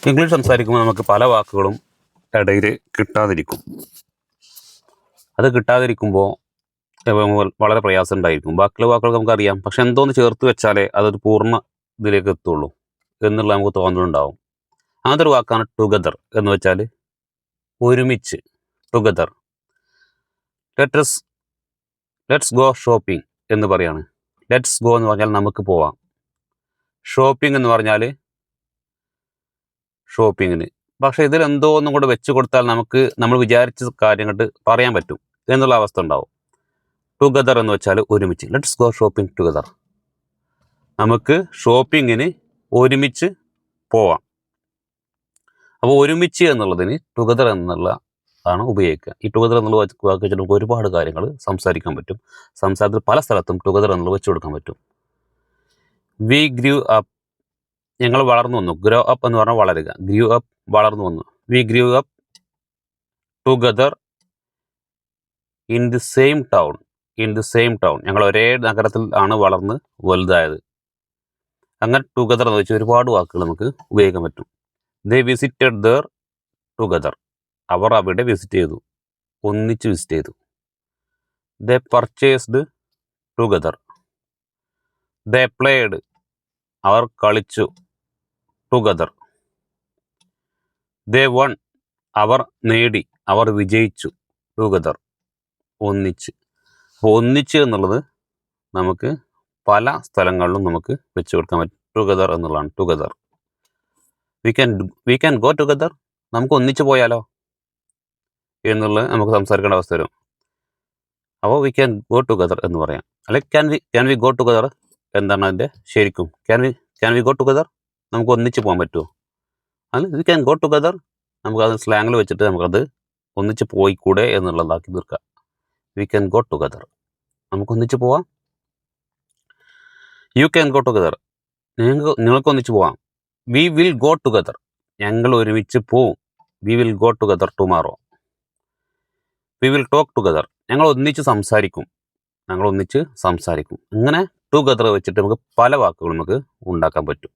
English സംസാരിക്കുമ്പോൾ നമുക്ക് പല വാക്കുകളും ഇടയിൽ കിട്ടാതിരിക്കും. അത് കിട്ടാതിരിക്കുമ്പോൾ വളരെ പ്രയാസം ഉണ്ടായിരിക്കും. ബാക്കിയുള്ള വാക്കുകൾ നമുക്കറിയാം, പക്ഷെ എന്തോന്ന് ചേർത്ത് വെച്ചാലേ അതൊരു പൂർണ്ണ ഇതിലേക്ക് എത്തുള്ളൂ എന്നുള്ള നമുക്ക് തോന്നലുണ്ടാവും. അങ്ങനത്തെ ഒരു വാക്കാണ് ടുഗദർ എന്ന് വെച്ചാൽ ഒരുമിച്ച്. ടുഗദർ. ലെറ്റ്സ് ഗോ ഷോപ്പിംഗ് എന്ന് പറയാണ്. ലെറ്റ്സ് ഗോ എന്ന് പറഞ്ഞാൽ നമുക്ക് പോവാം. ഷോപ്പിംഗ് എന്ന് പറഞ്ഞാൽ ഷോപ്പിങ്ങിന്. പക്ഷേ ഇതിൽ എന്തോ ഒന്നും കൂടെ വെച്ച് കൊടുത്താൽ നമുക്ക് നമ്മൾ വിചാരിച്ച കാര്യങ്ങൾ പറയാൻ പറ്റും എന്നുള്ള അവസ്ഥ ഉണ്ടാവും. ടുഗദർ എന്ന് വെച്ചാൽ ഒരുമിച്ച്. Let's go shopping together. നമുക്ക് ഷോപ്പിങ്ങിന് ഒരുമിച്ച് പോവാം. അപ്പോൾ ഒരുമിച്ച് എന്നുള്ളതിന് ടുഗദർ എന്നുള്ളതാണ് ഉപയോഗിക്കുക. ഈ ടുഗദർ എന്നുള്ള വാക്ക് വെച്ചിട്ട് നമുക്ക് ഒരുപാട് കാര്യങ്ങൾ സംസാരിക്കാൻ പറ്റും. സംസാരത്തിൽ പല സ്ഥലത്തും ടുഗദർ എന്നുള്ളത് വെച്ച് കൊടുക്കാൻ പറ്റും. We grew up. ഞങ്ങൾ വളർന്നു വന്നു. ഗ്രോ അപ്പ് എന്ന് പറഞ്ഞാൽ വളരുക. ഗ്രൂ അപ്പ് വളർന്നു വന്നു. We grew up together in the same town. In the same town. ഞങ്ങൾ ഒരേ നഗരത്തിൽ ആണ് വളർന്ന് വലുതായത്. അങ്ങനെ ടുഗദർ എന്ന് വെച്ചാൽ ഒരുപാട് വാക്കുകൾ നമുക്ക് ഉപയോഗിക്കാൻ പറ്റും. They visited there together. അവർ അവിടെ വിസിറ്റ് ചെയ്തു. ഒന്നിച്ച് വിസിറ്റ് ചെയ്തു. They purchased together. They played. അവർ കളിച്ചു. ടുഗദർ. ദേ വൺ. അവർ നേടി. അവർ വിജയിച്ചു. ടുഗദർ. ഒന്നിച്ച്. അപ്പോൾ ഒന്നിച്ച് എന്നുള്ളത് നമുക്ക് പല സ്ഥലങ്ങളിലും നമുക്ക് വെച്ച് കൊടുക്കാൻ പറ്റും. ടുഗദർ എന്നുള്ളതാണ്. Together. We can go together. നമുക്ക് ഒന്നിച്ച് പോയാലോ എന്നുള്ളത് നമുക്ക് സംസാരിക്കേണ്ട അവസ്ഥ വരും. അപ്പോൾ വി ക്യാൻ ഗോ ടുഗദർ എന്ന് പറയാം. അല്ലെങ്കിൽ ക്യാൻ വി ഗോ ടുഗദർ എന്താണ് അതിൻ്റെ ശരിക്കും? Can we go together? നമുക്ക് ഒന്നിച്ച് പോകാൻ പറ്റുമോ? അതിൽ വി ക്യാൻ ഗോ ടുഗദർ നമുക്കത് സ്ലാങ്ങിൽ വെച്ചിട്ട് നമുക്കത് ഒന്നിച്ച് പോയിക്കൂടെ എന്നുള്ളതാക്കി തീർക്കാം. We can go together. നമുക്ക് ഒന്നിച്ച് പോവാം. You can go together. നിങ്ങൾക്ക് ഒന്നിച്ച് പോവാം. We will go together. ഞങ്ങൾ ഒരുമിച്ച് പോവും. We will go together tomorrow. We will talk together. ഞങ്ങൾ ഒന്നിച്ച് സംസാരിക്കും. ഇങ്ങനെ ടുഗദർ വെച്ചിട്ട് നമുക്ക് പല വാക്കുകൾ നമുക്ക് ഉണ്ടാക്കാൻ പറ്റും.